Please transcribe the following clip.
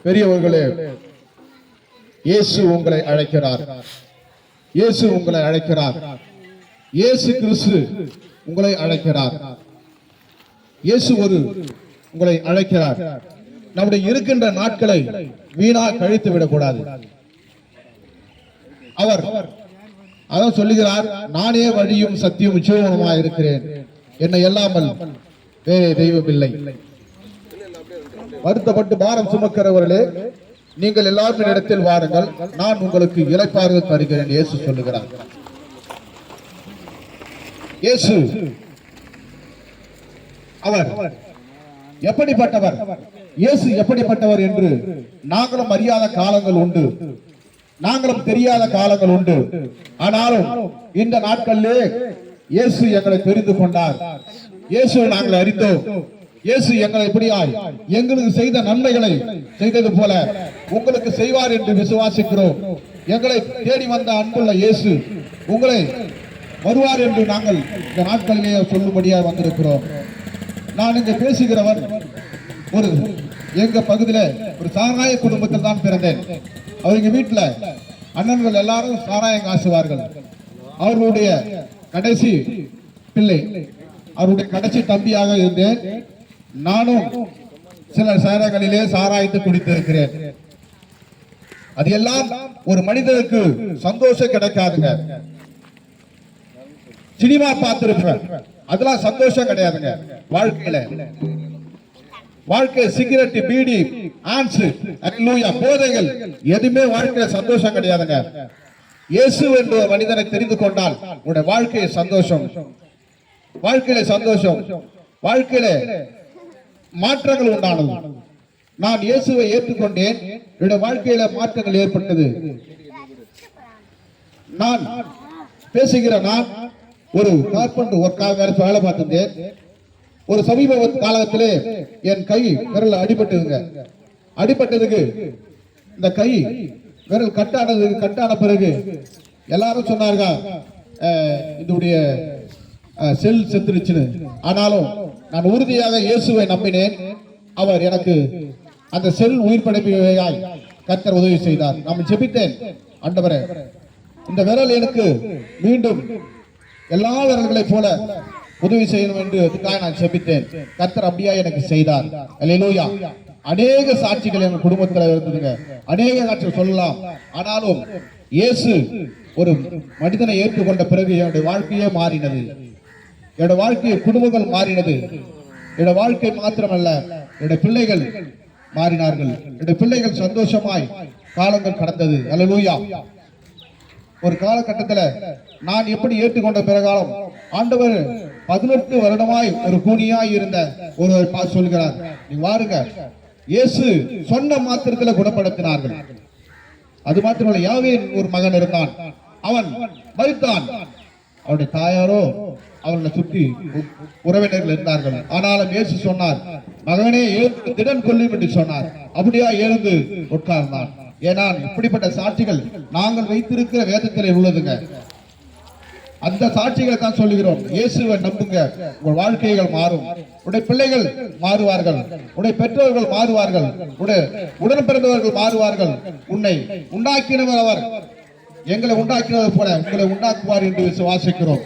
பெரியவர்களே, இயேசு உங்களை அழைக்கிறார். இயேசு உங்களை அழைக்கிறார். இயேசு கிறிஸ்து உங்களை அழைக்கிறார். இயேசு உங்களை அழைக்கிறார். நம்முடைய இருக்கின்ற நாட்களை வீணா கழித்து விடக்கூடாது. அவர் அதான் சொல்லுகிறார், நானே வழியும் சத்தியம் ஜீவனுமா இருக்கிறேன், என்னை அல்லாமல் வேறே தெய்வம் இல்லை. வருத்தப்பட்டு பாரம் சுமக்கிறவர்களே, நீங்கள் எல்லாரும் இடத்தில் வாருங்கள், நான் உங்களுக்கு இளைப்பாறுதல் தருகிறேன். இயேசு சொல்லுகிறார். இயேசு அவர் எப்படிப்பட்டவர், இயேசு எப்படிப்பட்டவர் என்று நாங்களும் அறியாத காலங்கள் உண்டு, நாங்களும் தெரியாத காலங்கள் உண்டு. ஆனாலும் இந்த நாட்களிலே இயேசு எங்களை தெரிந்து கொண்டார். இயேசு நாங்கள் அறிந்தோம். இயேசு எங்களை எப்படியாய் எங்களுக்கு செய்த நன்மைகளை செய்தது போல உங்களுக்கு செய்வார் என்று விசுவாசிக்கிறோம். எங்களை தேடி வந்த அன்புள்ள இயேசு உங்களை வருவார் என்று நாங்கள் இந்த நாட்களிலேயே சொல்லும்படியாக வந்திருக்கிறோம். நான் இங்க பேசுகிறவன் எங்க பகுதியில ஒரு சாராய குடும்பத்தில் தான் பிறந்தேன். அவங்க வீட்டுல அண்ணன்கள் எல்லாரும் சாராயம் காசுவார்கள். அவர்களுடைய கடைசி பிள்ளை, அவருடைய கடைசி தம்பியாக இருந்தேன். நானும் சில சாராயங்களிலே சாராயத்தை குடித்திருக்கிறேன். அது எல்லாம் ஒரு மனிதனுக்கு சந்தோஷம் கிடைக்காதுங்க. சினிமா பார்த்திருப்பேன், அதெல்லாம் சந்தோஷம் கிடையாதுங்க. வாழ்க்கை சிகரெட், பீடி, ஆன்ஸ், போதைகள் எதுவுமே வாழ்க்கையில சந்தோஷம் கிடையாதுங்க. இயேசு என்ற மனிதனை தெரிந்து கொண்டால் உன்னுடைய வாழ்க்கை சந்தோஷம், வாழ்க்கையில சந்தோஷம், வாழ்க்கையில மாற்றங்கள் உண்டானது. நான் இயேசுவை ஏற்றுக்கொண்டேன், என்னுடைய வாழ்க்கையில மாற்றங்கள் ஏற்பட்டது. நான் பேசுகிற நான் ஒரு கார்பெண்டர் ஒர்க்காக வேலை பார்த்திருந்தேன். ஒரு சமீப காலத்திலே என் கை விரல் அடிபட்டதுக்கு இந்த கை விரல் கட்டான பிறகு எல்லாரும் சொன்னாங்க இதனுடைய செல் செத்துருச்சுன்னு. ஆனாலும் நான் உறுதியாக இயேசுவை நம்பினேன். அவர் எனக்கு அந்த செல் உயிர் படைப்பாய் கர்த்தர் உதவி செய்தார். நான் ஜெபித்தேன், ஆண்டவரே இந்த விரல் எனக்கு மீண்டும் எல்லா விரல்களை போல உதவி செய்யணும் என்று நான் ஜெபித்தேன். கர்த்தர் அப்படியா எனக்கு செய்தார். அல்லேலூயா. அநேக சாட்சிகள் எங்கள் குடும்பத்தில் இருந்ததுங்க, அநேக சாட்சிகள் சொல்லலாம். ஆனாலும் இயேசு ஒரு மனிதனை ஏற்றுக்கொண்ட பிறகு என்னுடைய வாழ்க்கையே மாறினது. என்னுடைய வாழ்க்கை குடும்பங்கள் மாறினது. என்னுடைய வாழ்க்கை மாத்திரமல்ல, என்னுடைய பிள்ளைகள் மாறினார்கள். என்னுடைய பிள்ளைகள் சந்தோஷமாய் காலங்கள் கடந்தது. அல்லேலூயா. ஒரு காலகட்டத்தில் நான் எப்படி ஏற்றுக்கொண்ட பிறகாலம் ஆண்டவர் 18 வருடமாய் ஒரு கூனியாய் இருந்த ஒருவர் சொல்கிறார், நீ வாருங்க. இயேசு சொன்ன மாத்திரத்தில் குணப்படுத்தினார்கள். அது மாத்திரமல்ல, யாவேன் ஒரு மகன் இருந்தான், அவன் மரித்தான். அவருடைய தாயாரோ அவர்களை சுற்றி உறவினர்கள் இருந்தார்கள். ஆனாலும் இயேசு சொன்னார், மகனே எழுந்து திடன் கொள்ளும் என்று சொன்னார். அப்படியா எழுந்து உட்கார்ந்தான். ஏன்னா இப்படிப்பட்ட சாட்சிகள் நாங்கள் வைத்திருக்கிற வேதத்தில் உள்ளதுங்க. அந்த சாட்சிகளை தான் சொல்லுகிறோம். இயேசுவை நம்புங்க, உங்கள் வாழ்க்கைகள் மாறும். உடைய பிள்ளைகள் மாறுவார்கள், உடைய பெற்றோர்கள் மாறுவார்கள், உடைய உடன் பிறந்தவர்கள் மாறுவார்கள். உன்னை உண்டாக்கினவர் அவர், எங்களை உண்டாக்கினவர் போல உங்களை உண்டாக்குவார் என்று விசுவாசிக்கிறோம்.